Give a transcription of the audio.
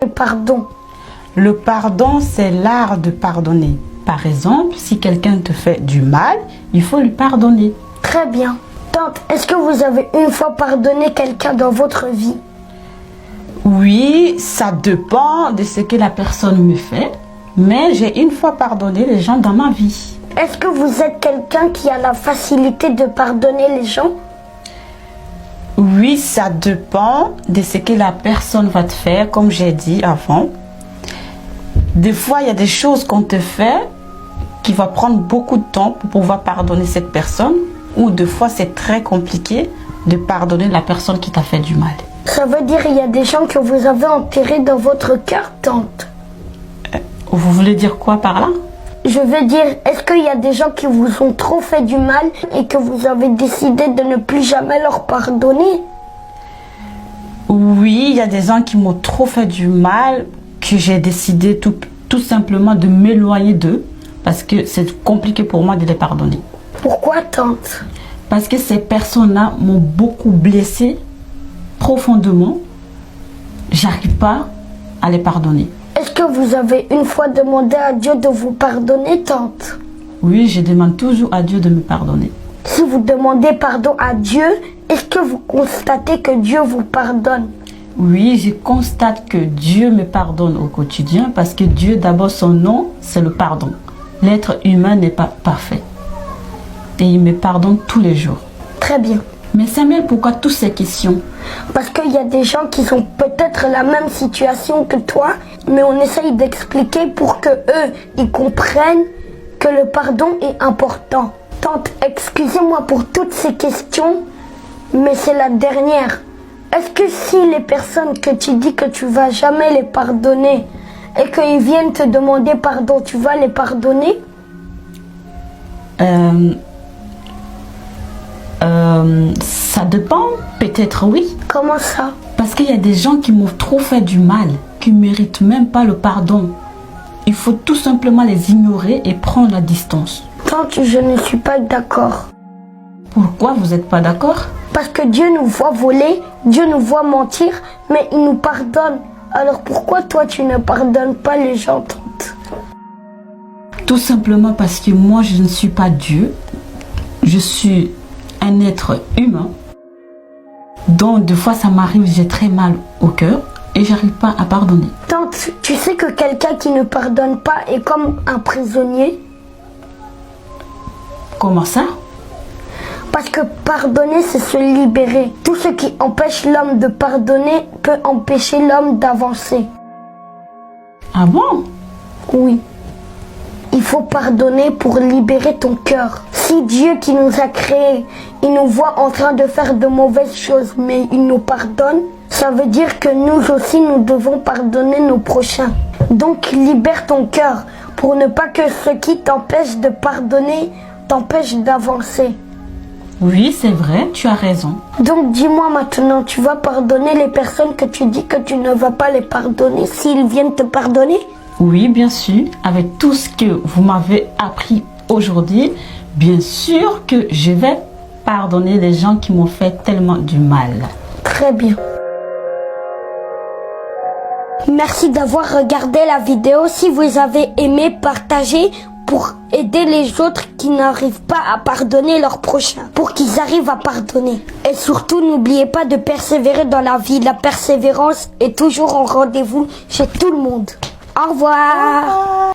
Le pardon. Le pardon, c'est l'art de pardonner. Par exemple, si quelqu'un te fait du mal, il faut lui pardonner. Très bien. Tante, est-ce que vous avez une fois pardonné quelqu'un dans votre vie? Oui, ça dépend de ce que la personne me fait, mais j'ai une fois pardonné les gens dans ma vie. Est-ce que vous êtes quelqu'un qui a la facilité de pardonner les gens? Oui, ça dépend de ce que la personne va te faire, comme j'ai dit avant. Des fois, il y a des choses qu'on te fait qui va prendre beaucoup de temps pour pouvoir pardonner cette personne, ou des fois, c'est très compliqué de pardonner la personne qui t'a fait du mal. Ça veut dire qu'il y a des gens que vous avez enterrés dans votre cœur, tante. Vous voulez dire quoi par là? Je veux dire, est-ce qu'il y a des gens qui vous ont trop fait du mal et que vous avez décidé de ne plus jamais leur pardonner? Oui, il y a des gens qui m'ont trop fait du mal, que j'ai décidé tout simplement de m'éloigner d'eux, parce que c'est compliqué pour moi de les pardonner. Pourquoi, tante? Parce que ces personnes-là m'ont beaucoup blessé profondément. J'arrive pas à les pardonner. Est-ce que vous avez une fois demandé à Dieu de vous pardonner, tante? Oui, je demande toujours à Dieu de me pardonner. Si vous demandez pardon à Dieu, est-ce que vous constatez que Dieu vous pardonne? Oui, je constate que Dieu me pardonne au quotidien parce que Dieu, d'abord, son nom, c'est le pardon. L'être humain n'est pas parfait. Et il me pardonne tous les jours. Très bien. Mais Samuel, pourquoi toutes ces questions? Parce qu'il y a des gens qui sont peut-être la même situation que toi, mais on essaye d'expliquer pour que eux, ils comprennent que le pardon est important. Tante, excusez-moi pour toutes ces questions, mais c'est la dernière. Est-ce que si les personnes que tu dis que tu vas jamais les pardonner et qu'ils viennent te demander pardon, tu vas les pardonner? Ça dépend, peut-être oui. Comment ça? Parce qu'il y a des gens qui m'ont trop fait du mal, qui ne méritent même pas le pardon. Il faut tout simplement les ignorer et prendre la distance. Tante, je ne suis pas d'accord. Pourquoi vous n'êtes pas d'accord? Parce que Dieu nous voit voler, Dieu nous voit mentir, mais il nous pardonne. Alors pourquoi toi tu ne pardonnes pas les gens, tante? Tout simplement parce que moi je ne suis pas Dieu. Je suis un être humain. Donc des fois ça m'arrive, j'ai très mal au cœur et j'arrive pas à pardonner. Tante, tu sais que quelqu'un qui ne pardonne pas est comme un prisonnier? Comment ça? Parce que pardonner, c'est se libérer. Tout ce qui empêche l'homme de pardonner peut empêcher l'homme d'avancer. Ah bon? Oui. Il faut pardonner pour libérer ton cœur. Si Dieu qui nous a créés, il nous voit en train de faire de mauvaises choses, mais il nous pardonne, ça veut dire que nous aussi, nous devons pardonner nos prochains. Donc, libère ton cœur pour ne pas que ce qui t'empêche de pardonner t'empêche d'avancer. Oui, c'est vrai, tu as raison. Donc, dis-moi maintenant, tu vas pardonner les personnes que tu dis que tu ne vas pas les pardonner s'ils viennent te pardonner? Oui, bien sûr, avec tout ce que vous m'avez appris aujourd'hui, bien sûr que je vais pardonner les gens qui m'ont fait tellement du mal. Très bien. Merci d'avoir regardé la vidéo. Si vous avez aimé, partagez pour aider les autres qui n'arrivent pas à pardonner leurs prochains, pour qu'ils arrivent à pardonner. Et surtout, n'oubliez pas de persévérer dans la vie. La persévérance est toujours en rendez-vous chez tout le monde. Au revoir.